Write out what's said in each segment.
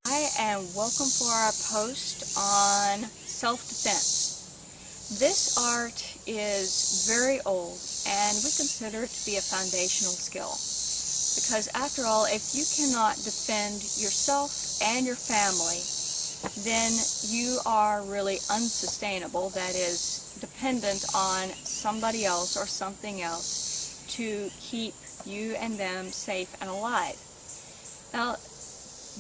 Hi, and welcome for our post on self-defense. This art is very old and we consider it to be a foundational skill because after all, if you cannot defend yourself and your family, then you are really unsustainable, that is, dependent on somebody else or something else to keep you and them safe and alive. Now,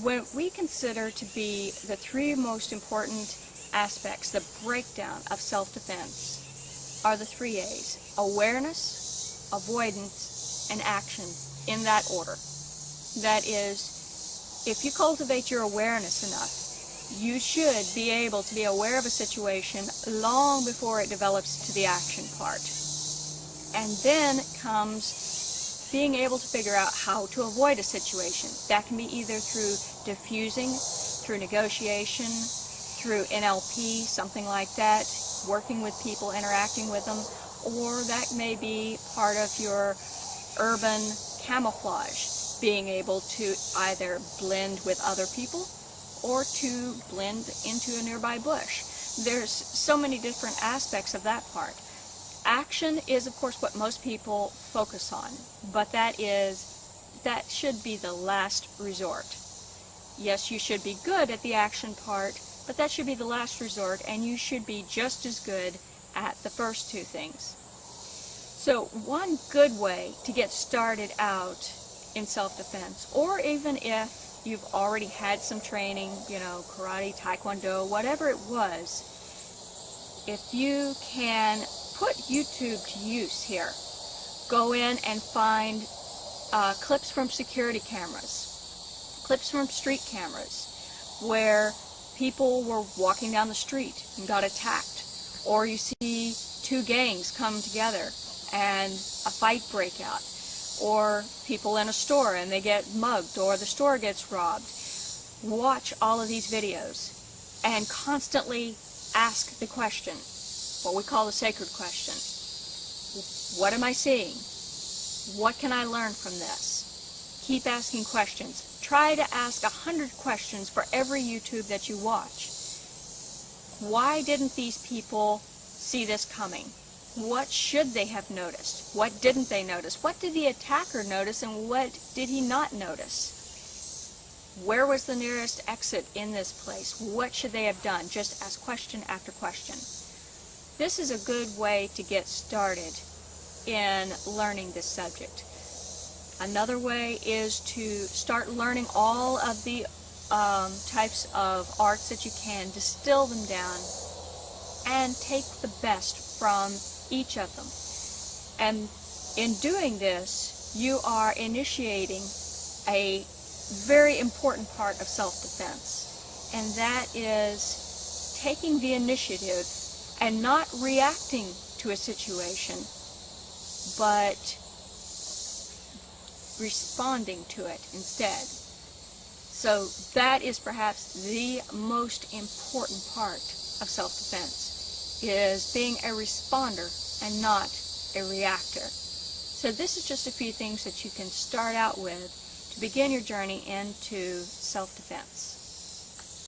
what we consider to be the three most important aspects, the breakdown of self-defense, are the three A's: awareness, avoidance, and action, in that order. That is, if you cultivate your awareness enough, you should be able to be aware of a situation long before it develops to the action part. And then comes being able to figure out how to avoid a situation. That can be either through diffusing, through negotiation, through NLP, something like that, working with people, interacting with them, or that may be part of your urban camouflage, being able to either blend with other people or to blend into a nearby bush. There's so many different aspects of that part. Action is, of course, what most people focus on, but that should be the last resort. Yes, you should be good at the action part, but that should be the last resort, and you should be just as good at the first two things. So one good way to get started out in self-defense, or even if you've already had some training, karate, taekwondo, whatever it was, if you can put YouTube to use here. Go in and find clips from security cameras, clips from street cameras, where people were walking down the street and got attacked. Or you see two gangs come together and a fight break out. Or people in a store and they get mugged, or the store gets robbed. Watch all of these videos and constantly ask the question, what we call the sacred question. What am I seeing? What can I learn from this? Keep asking questions. Try to ask 100 questions for every YouTube that you watch. Why didn't these people see this coming? What should they have noticed? What didn't they notice? What did the attacker notice and what did he not notice? Where was the nearest exit in this place? What should they have done? Just ask question after question. This is a good way to get started in learning this subject. Another way is to start learning all of the types of arts that you can, distill them down, and take the best from each of them. And in doing this, you are initiating a very important part of self-defense, and that is taking the initiative and not reacting to a situation, but responding to it instead. So that is perhaps the most important part of self-defense, is being a responder and not a reactor. So this is just a few things that you can start out with to begin your journey into self-defense.